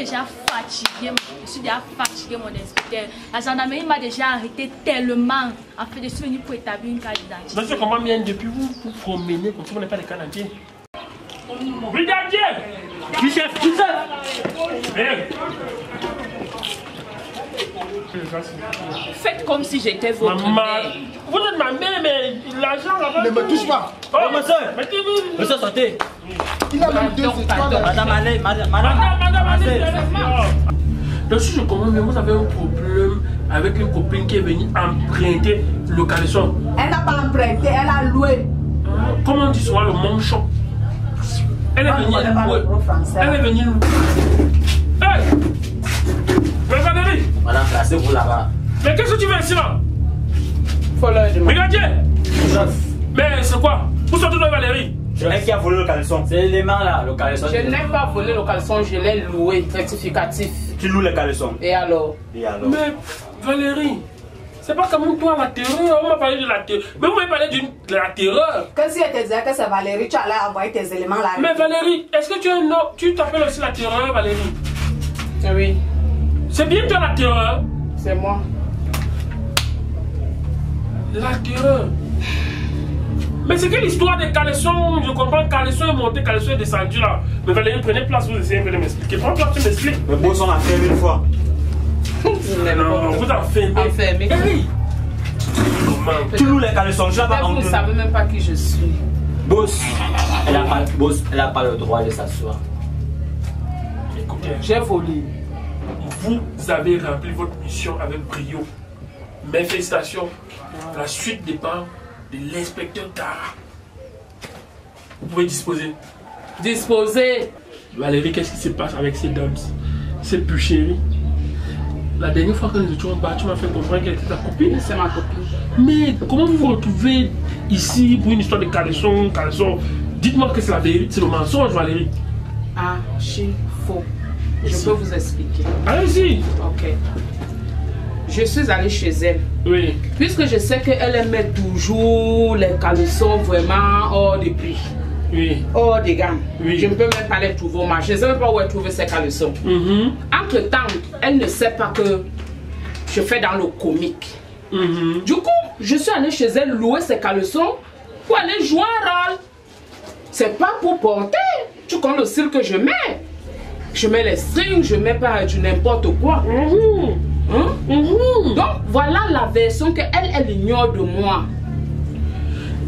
déjà fatigué. Je suis déjà fatigué, mon inspecteur. La gendarmerie m'a déjà arrêté tellement. En fait, je suis venu pour établir une carte d'identité. Monsieur, comment bien depuis vous promenez comme ça, vous n'avez pas de carte d'identité? Brigadier! Qui chef? Qui chef? Faites comme si j'étais votre mère. Vous êtes ma mère, mais l'argent là-bas. Ne me touche pas. Oh, monsieur! Monsieur, sortez! Il a même 2 étoiles. Madame, allez, Donc si je comprends bien, vous avez un problème avec une copine qui est venue emprunter le caleçon. Elle n'a pas emprunté, elle a loué. Comment on dit souvent le manchon? Elle est venue louer. Elle est venue louer. Hey! Mais Valérie! Madame, placez-vous là-bas. Mais qu'est-ce que tu fais ici là? Faut leur demander. Brigadier! Mais c'est quoi? Vous sortez de Valérie? C'est elle qui a volé le caleçon. C'est l'élément là, le caleçon. Je n'ai pas volé le caleçon, je l'ai loué, rectificatif. Tu loues le caleçon. Et alors? Mais Valérie, c'est pas comme toi la terreur. On m'a parlé de la terreur. Mais vous m'avez parlé de la terreur. Que si elle te disait que c'est Valérie, tu allais envoyer tes éléments là. Mais Valérie, est-ce que tu es un homme? Tu t'appelles aussi la terreur, Valérie? Oui. C'est bien toi la terreur? C'est moi. La terreur. Mais c'est quelle histoire de caleçon? Je comprends, caleçon est monté, caleçon est descendu là. Mais Valérie, prenez place, vous essayez de m'expliquer. Prends place, tu m'expliques. Mais boss, on l'a fermé une fois. Non, vous enfermez. Enfermé. Hey! Comment? Tu loues les caleçons, je n'ai pas Vous ne honte. savez même pas qui je suis. Boss, elle n'a pas le droit de s'asseoir. Écoutez, J'ai volé. vous avez rempli votre mission avec brio. Mes félicitations. La suite dépend de l'inspecteur Tara. Vous pouvez disposer. Disposé. Valérie, qu'est-ce qui se passe avec ces dames? C'est plus chérie. La dernière fois que nous étions en bas, tu m'as fait comprendre qu'elle était ta copine. C'est ma copine. Mais comment vous vous retrouvez ici pour une histoire de caleçon? Dites-moi que c'est la vérité, c'est le mensonge, Valérie. Faux. Je peux vous expliquer. Allez-y. Ok. Je suis allée chez elle. Oui. Puisque je sais qu'elle met toujours les caleçons vraiment hors de prix. Oui. Hors de gamme. Oui. Je ne peux même pas les trouver au marché. Je ne sais même pas où elle trouve ces caleçons. Entre-temps, elle ne sait pas que je fais dans le comique. Du coup, je suis allée chez elle louer ses caleçons pour aller jouer un rôle. C'est pas pour porter. Tu connais le style que je mets. Je mets les strings, je mets pas du n'importe quoi. Donc voilà la version qu'elle ignore de moi.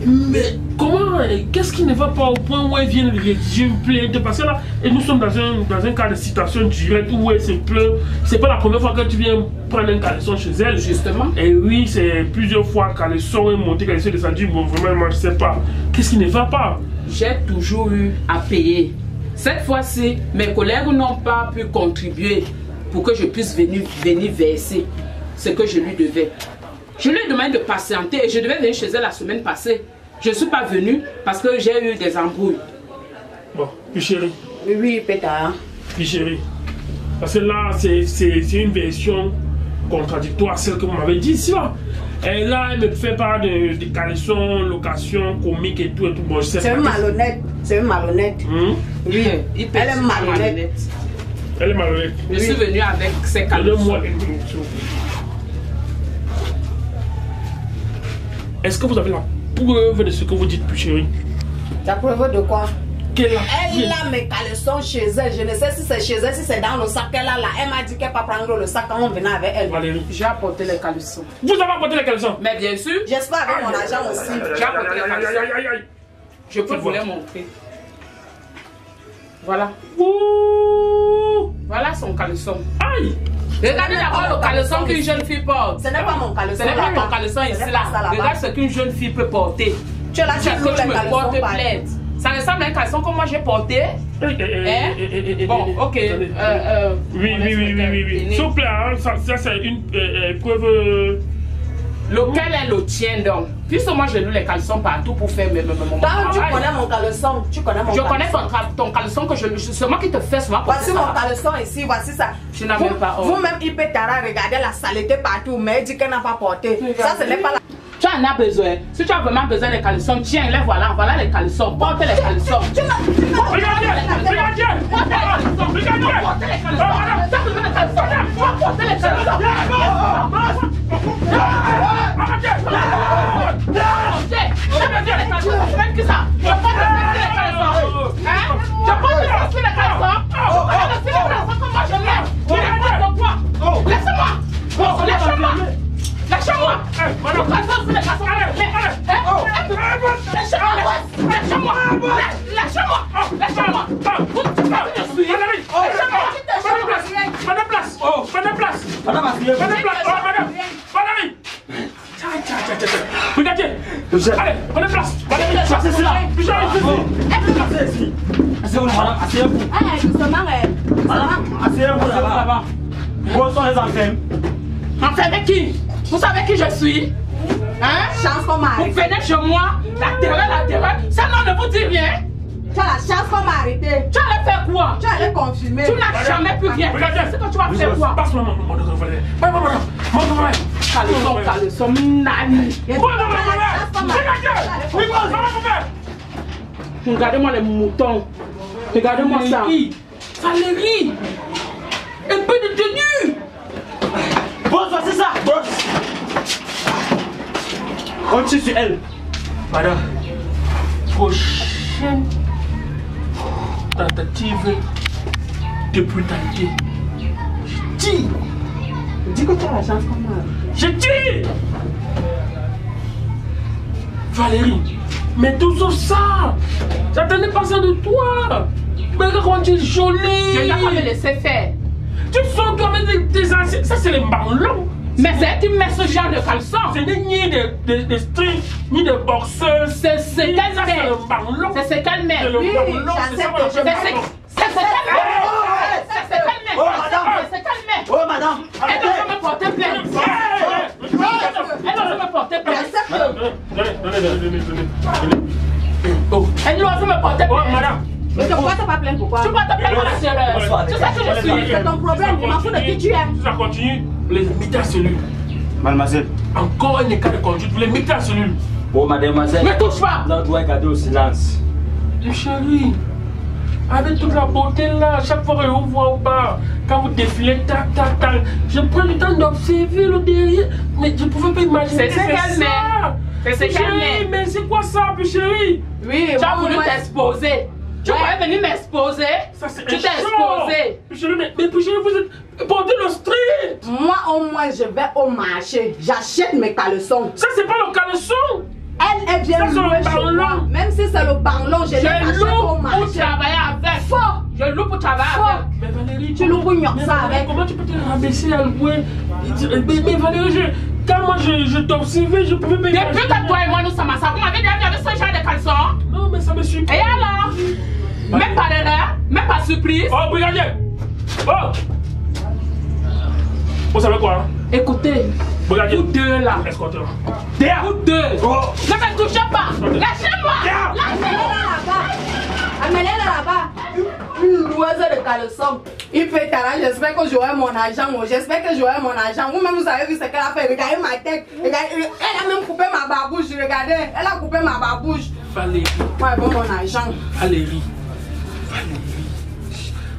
Mais comment, qu'est-ce qui ne va pas au point où elle vient de rédiger une plainte? Parce que là, et nous sommes dans un cas de situation directe où elle se plaint. C'est pas la première fois que tu viens prendre un caleçon chez elle. Justement. Et oui, c'est plusieurs fois caleçon est monté, caleçon est descendu. Bon, vraiment, moi, je sais pas. Qu'est-ce qui ne va pas? J'ai toujours eu à payer. Cette fois-ci, mes collègues n'ont pas pu contribuer pour que je puisse venir verser ce que je lui devais. Je lui ai demandé de patienter et je devais venir chez elle la semaine passée. Je ne suis pas venue parce que j'ai eu des embrouilles. Bon, puis chérie. Oui, pétard. Puis chérie. Parce que là, c'est une version contradictoire à celle que vous m'avez dit ici là. Et là, elle me fait part de caleçons, location, comique et tout. Bon, je sais C'est pas. une malhonnête. C'est une malhonnête. Oui, elle est malhonnête. Elle est malhonnête. Je suis venue avec ses caleçons. Est-ce que vous avez la preuve de ce que vous dites, plus chérie? La preuve de quoi? Elle a mes caleçons chez elle. Je ne sais si c'est chez elle, si c'est dans le sac qu'elle a là. Elle m'a dit qu'elle ne peut pas prendre le sac quand on venait avec elle. Valérie. J'ai apporté les caleçons. Vous avez apporté les caleçons? Mais bien sûr. J'espère avec mon argent aussi. J'ai apporté les caleçons. Je peux vous les montrer. Voilà. Ouh. Voilà son caleçon. Aïe. Regardez d'abord le caleçon qu'une jeune fille porte. Ce n'est pas mon caleçon. Ce n'est pas ton caleçon ici là. Regarde ce qu'une jeune fille peut porter. Tu es là, tu que tu me portes plainte. Ça ressemble à un caleçon que moi j'ai porté. Bon, ok. Oui. S'il vous plaît, ça c'est une preuve. Lequel est le tien donc? Puisque moi j'ai lu les caleçons partout pour faire mon travail. Tu connais mon caleçon. Tu connais mon caleçon. Je connais ton caleçon que c'est moi qui te fais souvent. Voici mon caleçon ici, voici ça. Je n'en même pas. Vous-même, Ipetara, regardez la saleté partout, mais elle dit qu'elle n'a pas porté. Ça, ce n'est pas la. Tu en as besoin. Si tu as vraiment besoin des caleçons, tiens, les voilà. Voilà les caleçons. Porte les caleçons. Regardez. Madame, asseyez-vous. Prenez place. Oh, madame. Valérie. Regardez. Allez, prenez place. Valérie, C'est cela. Asseyez-vous. Asseyez-vous, madame, asseyez-vous. Madame, asseyez-vous là-bas. Où sont les enfants? Enfermé qui? Vous savez qui je suis? Hein? Chance qu'on m'a Vous arrêté. venez chez moi, la terreur, ça non ne vous dit rien. Tu as la chance qu'on m'a arrêté. Tu allais faire quoi? Tu allais confirmer. Tu n'as jamais pu rien faire. C'est que tu vas faire quoi? Passe-moi mon Valérie. Caleçon, nani. Regardez-moi les moutons. Regardez-moi ça. Valérie, un peu de tenue. Bonsoir, c'est ça. On tire sur elle. Madame, prochaine tentative de brutalité. Dis que tu as la chance qu'on m'a arrêté. Je dis Valérie, mais tout sauf ça. J'attendais pas ça de toi. Mais regarde comment tu es jolie. Je n'ai pas me laisser faire. Tu sens toi avec des anciens. Ça c'est les ballons. Mais c'est qui met ce genre de caleçon? Ce n'est ni des strings, ni des boxeurs. C'est ce qu'elle met. C'est ce qu'elle met. C'est le Oui, ballon, c'est ça. j'accepte, C'est ce qu'elle met. C'est ce qu'elle met. Oh, madame. C'est ce qu'elle met. Oh, madame. Elle doit me porter plainte. Elle doit me porter plainte. Oh, Elle doit me porter oh, plainte. madame. Mais pourquoi tu n'as pas plaint pourquoi? Tu portes plainte pour la terreur. Tu sais que je suis. C'est ton problème, je m'en fous de qui tu es. Si ça continue, vous les mettez à cellule. Mademoiselle. Encore un écart de conduite, vous les mettez à cellule. Oh, mademoiselle. Ne touche pas. Vous doit garder au silence. Mais chérie, avec toute la beauté là, chaque fois que je vous vois au bar, quand vous défilez, tac, tac, tac, je prends le temps d'observer le derrière, mais je ne pouvais pas imaginer. C'est ce qu'elle met. C'est ce qu'elle Chérie, met. mais c'est quoi ça, puis chérie? Oui, Tu as voulu t'exposer. Tu voulais venir m'exposer. Ça, c'est Tu un t'es show. exposé. Puis chérie, mais puis chérie, vous êtes portez le street. moi au moins je vais au marché, j'achète mes caleçons. Ça, c'est pas le caleçon. Elle vient Ça, c'est louer le chez moi. ballon. Même si c'est le ballon, je les Je achète au loue pour marché. travailler avec. Faux. Je loue pour travailler Faux. avec. Mais Valérie, Tu loues pour mais ça Valérie, avec. comment tu peux te rabaisser à louer? Mais Valérie, quand moi je t'observais, je pouvais pas Depuis que toi et moi nous sommes ensemble, vous m'avez déjà vu avec ce genre de caleçon. Non, mais ça me suit. Et alors? Même pas d'erreur, même pas surprise. Oh, brigadier! Oh! Vous savez quoi? Hein? Écoutez, Brigadier! vous deux là. Escortez-moi. Vous deux. Oh. Ne me touchez pas. Lâchez-moi. Amène-la là-bas. Amène-la là-bas. Une loueuse de caleçons. Il fait talent, j'espère que j'aurai mon argent. J'espère que j'aurai mon argent. Vous-même, vous avez vu ce qu'elle a fait. Regardez ma tête. Regardez, elle a même coupé ma barbouche. Regardez, elle a coupé ma barbouche. Valérie. Moi, elle veut mon argent. Valérie.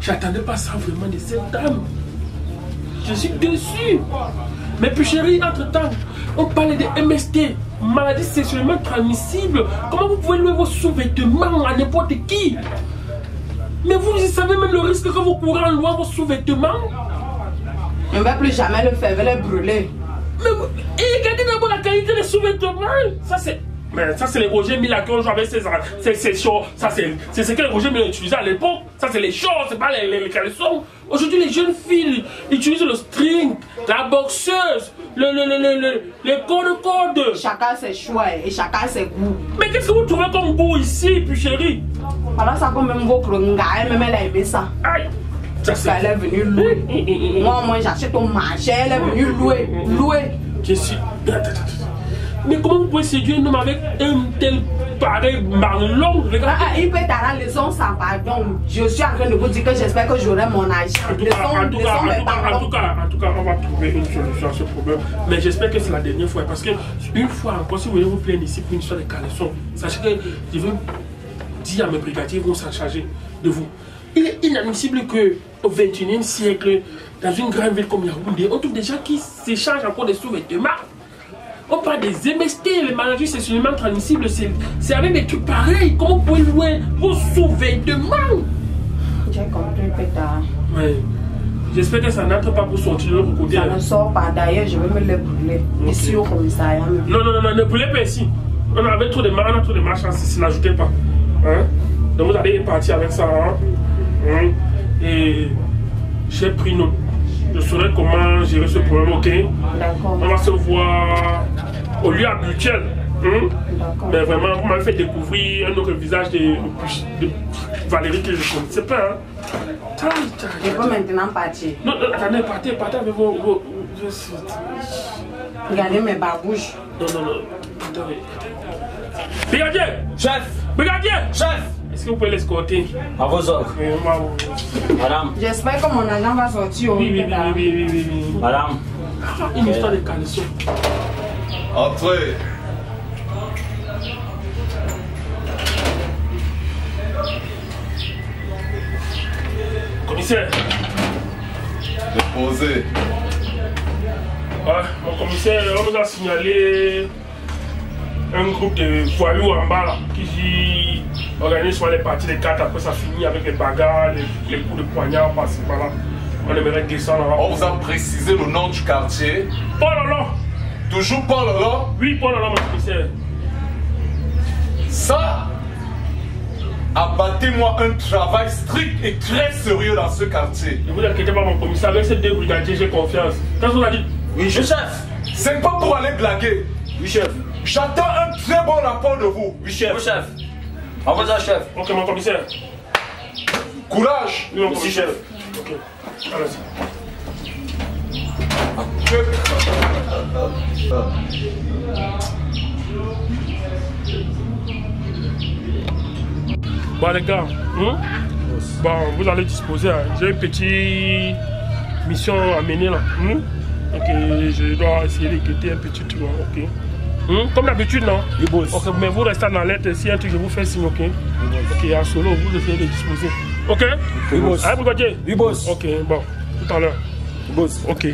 J'attendais pas ça vraiment de cette dame. Je suis déçu. Mais puis chérie, entre-temps, on parlait de MST, maladie sexuellement transmissible. Comment vous pouvez louer vos sous-vêtements à n'importe qui? Mais vous savez même le risque que vous courez en louant vos sous-vêtements? Je ne vais plus jamais le faire, je vais le brûler. Mais et regardez d'abord la qualité des sous-vêtements. Ça c'est les Roger Mila qui ont joué avec ces shorts. C'est ce que les Roger Mila utilisaient à l'époque. Ça c'est les shorts, c'est pas les caleçons. Aujourd'hui les jeunes filles utilisent le string, la boxeuse, le code. Chacun ses choix et chacun ses goûts. Mais qu'est-ce que vous trouvez comme goût ici, puis chérie? Voilà ça comme même vos kronga, elle-même elle a aimé ça. Aïe. Ça c'est... Elle est venue louer. Moi j'achète au marché, elle est venue louer. Je suis... Mais comment vous pouvez séduire un homme avec un tel pareil marlon? Il peut t'arranger les sons sans pardon. Je suis en train de vous dire que j'espère que j'aurai mon argent. En tout cas, on va trouver une solution à ce problème. Mais j'espère que c'est la dernière fois. Parce que une fois encore, si vous voulez vous plaindre ici pour une histoire de caleçon, sachez que je veux dire à mes brigadiers, ils vont s'en charger de vous. Il est inadmissible qu'au XXIe siècle, dans une grande ville comme Yaoundé, on trouve des gens qui s'échangent encore des sous-vêtements. On parle des MST, les maladies sexuellement transmissibles, c'est avec des trucs pareils. Comment vous pouvez louer vos sous-vêtements? J'ai compris, pétard. Ouais. J'espère que ça n'entre pas pour sortir de l'autre côté. Ça ne sort pas. D'ailleurs, je vais me le brûler. Okay. Ici au commissariat. Non, ne brûlez pas ici. On avait trop de marches, si n'ajoutez pas. Hein? Donc vous allez partir avec ça. Hein? Et j'ai pris nom. je saurai comment gérer ce problème, ok? D'accord. On va se voir au lieu habituel. Mais vraiment, vous m'avez fait découvrir un autre visage de Valérie que je ne connaissais pas. Hein. Je peux maintenant partir. Non, attendez, partez avec vos... Regardez mes babouches. Non. Attendez. Brigadier! Chef! Brigadier! Chef! Est-ce que vous pouvez l'escorter? À vos ordres. Madame. J'espère que mon agent va sortir. Oui. Madame. Une histoire de caleçon. Entrez. Commissaire. Déposez. Ouais, mon commissaire, on nous a signalé un groupe de voyous en bas là, qui organise soit les parties des cartes, après ça finit avec les bagarres, les coups de poignard par-ci par-là. On aimerait descendre là-bas. On vous a précisé le nom du quartier. Paul Lolo. Toujours Paul Lolo. Oui, Paul Lolo, mon commissaire. Ça, abattez-moi un travail strict et très sérieux dans ce quartier. Ne vous inquiétez pas, mon commissaire, avec ces deux brigadiers, j'ai confiance. Qu'est-ce qu'on a dit? Oui, chef. C'est pas pour aller blaguer. Oui, chef. J'attends un très bon rapport de vous. Oui, chef. Oui, chef. Au revoir, chef. Ok, mon commissaire. Courage. Oui, mon Merci, commissaire. chef. Ok. Allez-y. Bon les gars, bon, vous allez disposer. Hein. J'ai une petite mission à mener là. Ok, je dois essayer de guetter un petit truc. Ok. Comme d'habitude, non? Oui, boss. Ok, mais vous restez en alerte. Si un truc, je vous fais signe, ok? Ok, à solo, vous essayez de disposer. Ok? Oui, boss. Allez, brigadier? Oui, boss. Ok, bon, tout à l'heure. Oui, boss. Ok,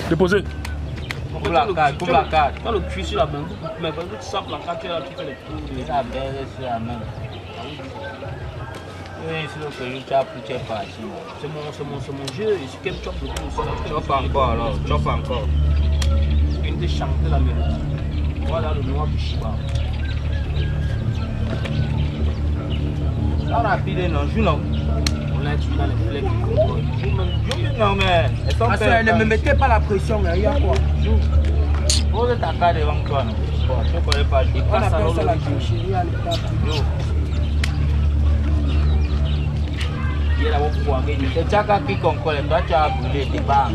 déposez. Coupe la carte, coupe la carte. Quand le cuit sur la main, mais quand tu sapes la carte, tu fais les trous. La belle sur la main. Oui, c'est le que tu as pris, tu es parti. C'est mon jeu, et si quelqu'un chope le coup aussi, Chope encore alors, chope encore. Une de chanter la mélodie. Voilà le noir du chiba. Ça rapide, non, je non. On l'a tué dans les flecs. Non, mais. Ne me mettez pas la pression, mais il y a quoi? Pose ta carte devant toi. Bon, tu ne connais pas. On appelle ça la chérie à l'état. Il y a la voix. C'est Tchaka qui concorde. Toi, tu as brûlé tes barres.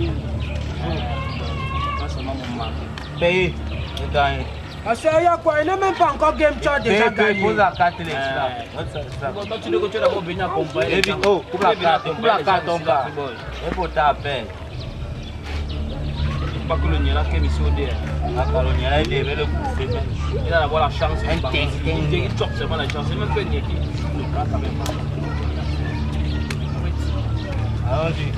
Ça, c'est mon maman. Payé. Tu gagnes. Parce qu'il y a quoi? Il n'est même pas encore game chat déjà gagné. Pose la carte, les Toi, tu dois d'abord venir accompagner. Et puis, oh, coupe la carte, ton gars. Il faut t'appeler. Pas que le Niela qui est mis sur le Le Niela, il devait le bouffer. Il a d'avoir la chance. Il chope seulement la chance. Il même fait Nieki. Le gars, quand même pas. Allons-y.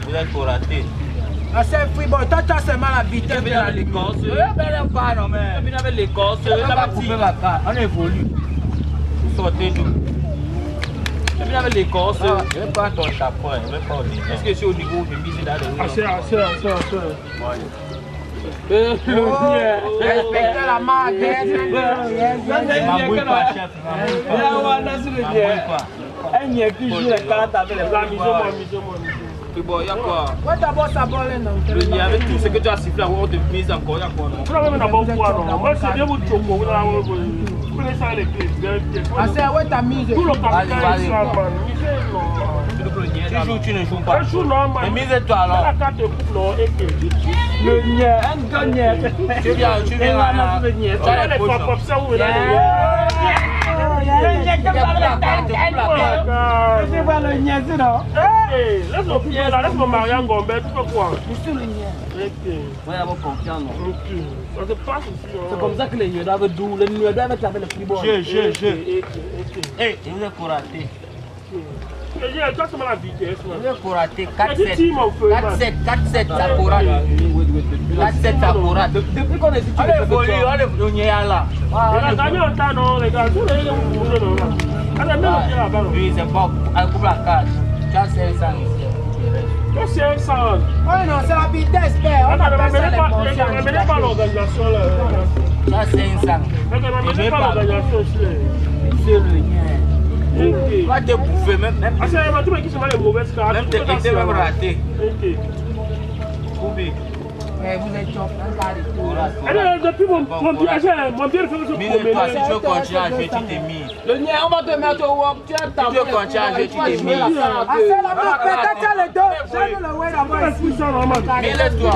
Vous êtes pour rater. Ah, c'est fribon. Toi, tu as seulement la vitesse de la Oui, l'Écosse. mais pas, non, mais. Tu viens avec l'Écosse. On va couper ma carte. On évolue. Vous sortez d'où? Tu viens avec l'Écosse. Je vais prendre ton chapeau. Je vais pas au niveau. Est-ce que c'est au niveau de mise dans le Assez. Respectez la marque. Ne m'embrouille pas, chef. Ne m'embrouille pas. Il n'y a plus de cartes avec les Amusez-moi. Bon, il y a quoi? Ouais, d'abord, ça vole, non? Le nid avec tout ce que tu as sifflé, on te mise encore, il y a quoi? Vous n'avez même d'abord quoi, non? Moi, c'est bien votre choco. Vous connaissez ça les clés. Ah, c'est ouais, t'as mis. Tout le capital est ça, man. Tu joues, tu ne joues pas. Un jour, non, man. Mais mise-toi alors. La carte de coupe, non, et que... Le nid, un gagnant. Tu viens là. Tu as les pop-up, ça, vous venez Je vois le nid, c'est non? Laisse-moi marier en Gombe, tu fais quoi? C'est le nid. Moi, d'abord confiant, non? Ça se passe ici. C'est comme ça que les nid doivent d'où? Les nid doivent être avec le fribon. Hey, vous êtes pour rater. Toi, c'est la vitesse. Vous êtes pour rater. 4-7, ça pour rater. 4-7, ça pour rater. Depuis qu'on est ici, On évolue, on est là. On a gagné un temps, non, les gars. Tous les gens vous bougez, non. Allez, même aussi là-bas. Oui, c'est bon. Elle coupe la carte. Tu as 500 ici. Toi, c'est 100. Ouais, non, c'est la vitesse, père. On appelle ça les consciences. Ne menez pas l'organisation, là. Tu as 500. Ne menez pas l'organisation aussi. C'est le lien. Ok. va te bouffer même. Ah, c'est un truc qui sont les mauvaises cartes. Même tes idées même ratées. Ok. Koubi. Vous êtes chop, Depuis mon pire fait ce Mais toi, si tu veux continuer à jouer, tu t'es mis. Le nien, on va te mettre au wop. Tu as ta Si tu veux continuer à jouer, tu t'es mis. Mais laisse-toi.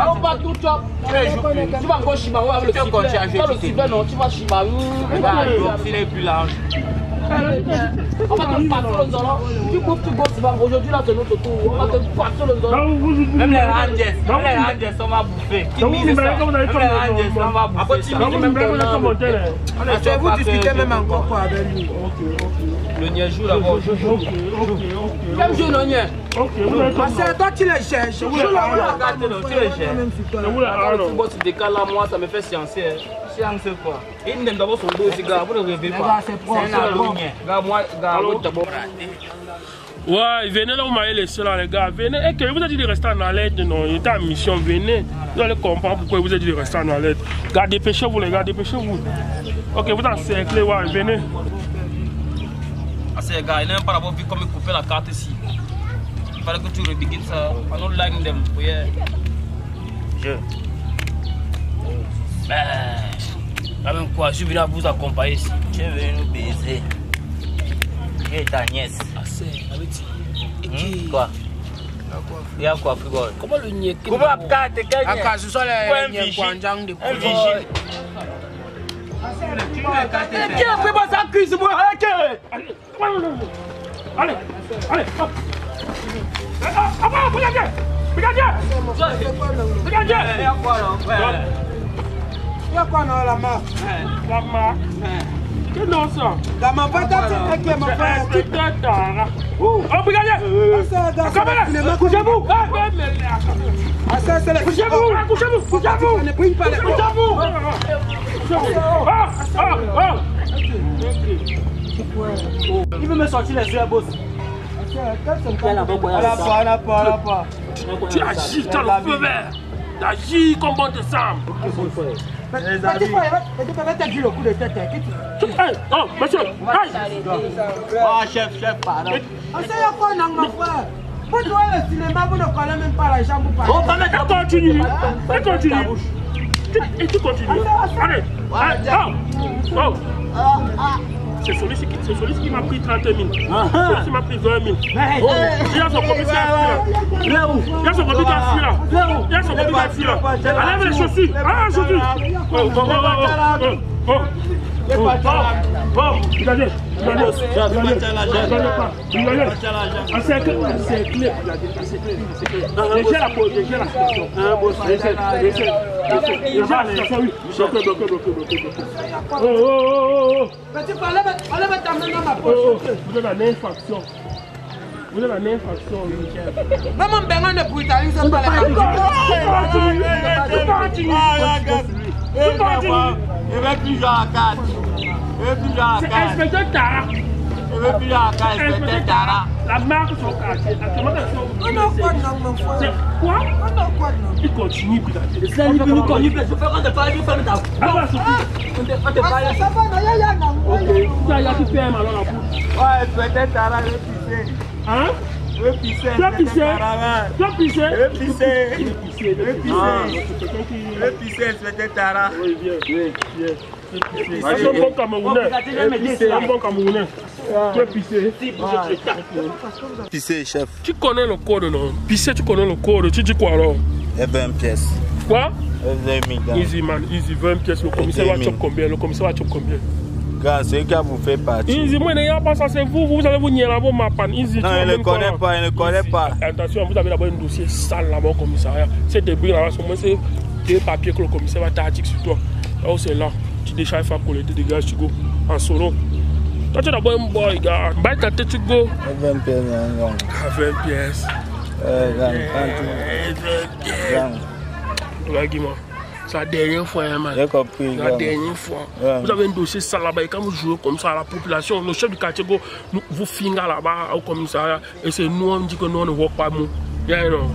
On va tout chop. Tu vas encore Shima avec le sifflet. Non, tu vas Shima. Regarde, s'il n'est plus large. On va te passer le zolo. Tu coupes, tu bosses. Aujourd'hui, là, c'est notre tour. On va te passer le zolo. Même les Rangers, on va bouffer. Qui mise ça? Même les Rangers, on va bouffer. Vous discutez même encore quoi avec lui. Le Nier joue là-bas. Quel jeu le Nier? C'est toi qui le cherches. Tu le cherches. Le football se décale là, moi, ça me fait sciencer. Science quoi? Il n'aime d'abord son dos aussi, gars. Vous ne rêvez pas. C'est un album. Gars, moi, d'abord. Ouais, venez là, vous m'avez laissé là, les gars. Venez. Et que vous avez dit de rester en alerte, non? Il était en mission, venez. Vous allez comprendre pourquoi vous avez dit de rester en alerte. Gars, dépêchez-vous, les gars, dépêchez-vous. Ok, vous encerclez, ouais, venez. Ah, c'est les gars, il n'a même pas d'abord vu comme il coupait la carte ici. Il fallait que tu rebegins ça. I don't like them. Yeah. Je. Quand même quoi, je suis venu à vous accompagner ici. Tu es venu nous baiser. Qui est ta nièce? Ah, c'est, avec Quoi? Il y a quoi, frigole? comment le nier? Comment la carte? Quel nier? Ce sont les Kwanjang de Un vigile. Qui a fait ça cuisse moi? Allez, allez, allez, hop. Regardez, regardez, regardez. Il y a quoi là? Il y a quoi dans la marque? La marque. Qu'est-ce que c'est ça? La marque, c'est qui est ma frère. Oh, regardez. Couchez-vous. Il veut me sortir les yeux, boss. Tu agis dans le feu vert. Tu agis comme bon te semble. Petit frère, tu peux mettre le coup de tête. Oh, monsieur. Ah, chef, pardon. On sait quoi, non, mon frère? Vous jouez le cinéma, vous ne connaissez même pas la jambe. Oh, mais continue. Et tu continues. Allez. Oh. C'est celui-ci qui m'a pris 30 000. Celui-ci m'a pris 20 000. Il y a son commissaire il y a son commissaire là. Il y a son commissaire là. Enlève les chaussures. Ah, chaussures. Regardez. C'est clair. Vous êtes en infraction. Vous êtes en infraction, Michel. Même un bénin de brutalisme, c'est pas la Il veut plus jouer à 4. C'est inspecteur Tara. Il veut plus jouer à 4, inspecteur Tara. La marque de son quartier. On a quoi, non, mon frère? C'est quoi? On a quoi, non? Il continue, brigadier. C'est lui qui nous connaît. Je fais quand tu parles, tu fais le taf. Ça va, non, Il y a qui fait un malheur à vous. Ouais, inspecteur Tara, il veut pisser. Hein? Il veut pisser. Tu as pissé? Tu as pissé? Il veut pisser. Il veut pisser, inspecteur Tara. Oui, bien. C'est un bon Camerounais. C'est un bon Camerounais. Tu es pissé. Pisser, chef. Tu connais le code, non? Pisser, tu connais le code. Tu dis quoi alors? 20 pièces. Quoi? 20 000. Easy man, easy, 20 pièces. Le commissaire va choper combien? Le commissaire va choper combien? Gars, c'est qui vous fait partie. Easy, moi, n'ayez pas ça, c'est vous. Vous allez vous nier là-bas, ma panne. Easy, non, il ne connaît pas, il ne connaît pas. Attention, vous avez d'abord un dossier sale là-bas au commissariat. C'est débris là-bas, c'est des papiers que le commissaire va t'arrêter sur toi. Là où c'est là, tu déchires faire collecter des gars, tu go en solo. Toi, tu es d'abord un boy, gars. Bye ta tête, tu go. 20 pièces, non. 20 pièces. 20 pièces. Regarde-moi. C'est la dernière fois, man. J'ai compris. La dernière fois. Ouais. Vous avez un dossier sale là-bas et quand vous jouez comme ça à la population, le chef du quartier, vous filmez là-bas au commissariat et c'est nous, on dit que nous, on ne voit pas nous. Yeah, non.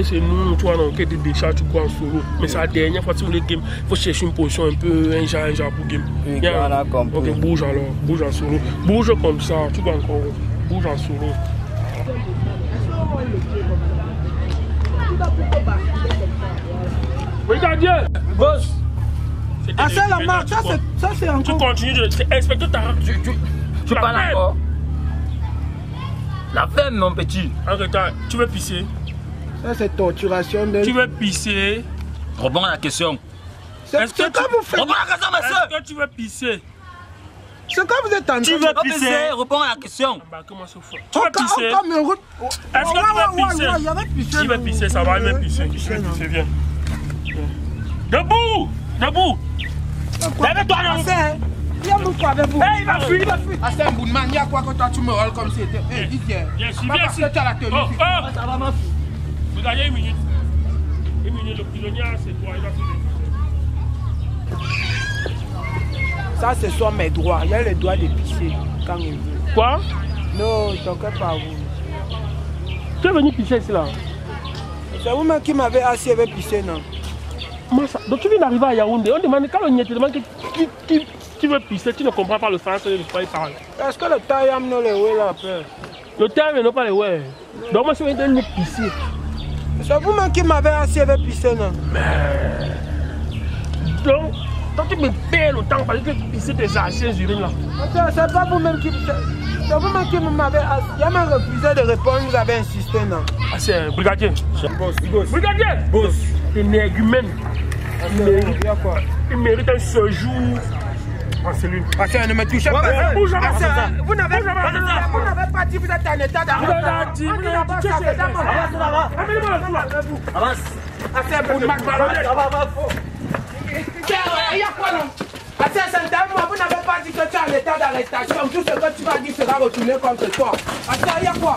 C'est nous, toi, non, qui te décharge, tu crois en solo. Mais c'est la dernière fois que tu voulais game, il faut chercher une position un peu, un genre pour game. Yeah. Ok, bouge alors, bouge en solo. Bouge comme ça, tu vois encore. Bouge en solo. Regardez! Boss! Ah, c'est la marque, ça c'est encore. Tu continues, inspecteur ta rame. Tu parles encore? La ferme, mon petit. En retard, tu veux pisser? Ça c'est torturation de. Tu veux pisser? Réponds à la question. Est-ce que vous faites? Réponds à la question, ma soeur. Est-ce que tu veux pisser? C'est quand vous êtes en train de. Tu veux pisser? Réponds à la question. Bah, comment ça fait? Tu veux pisser? Est-ce que tu veux pisser? Tu veux pisser, ça va, il veut pisser. Il veut pisser, viens. Debout! Debout! Lève-toi, non! Il y a mon quoi avec vous? Il va fuir, il va fuir! Ah, c'est un bout de man, il y a quoi quand toi tu me rôles comme c'était? Hé, dis tiens. Viens ici, viens ici. Tu as la tenue. Oh, oh! Ça va, ma fille. Regardez une minute. Une minute, le prisonnier, c'est toi, il va fuir. Ça, ce sont mes droits. Il y a le droit de pisser quand il veut. Quoi? Non, je t'occupe pas vous. Tu es venu pisser ici là? C'est vous-même qui m'avez assis avec pisser, non? Donc tu viens d'arriver à Yaoundé, on demande, quand on te demande qui veut pisser, tu ne comprends pas le français de quoi il parle. Est-ce que le taille non les ouais là après? Le taille non pas les ouais. Donc moi je viens de pisser. C'est vous-même qui m'avez assis avec pisser, non? Donc, quand tu me perds le temps parce que tu pisses tes anciennes urines là. C'est pas vous-même qui... C'est vous-même qui m'avez assis. Il y a même refusé de répondre, vous avez insisté, non? Ah c'est brigadier. Boss. Brigadier! Boss. Énergumène. Il mérite un séjour en cellule. Parce ne me touchez pas. Vous n'avez pas dit que vous êtes en état d'arrêt. Vous avez dit, vous avez dit. Avance. C'est pour Mac Ballon. Il y a quoi non? Vous n'avez pas dit que tu es en état d'arrestation. Tout ce que tu vas dire sera retourné contre toi. Il y a quoi?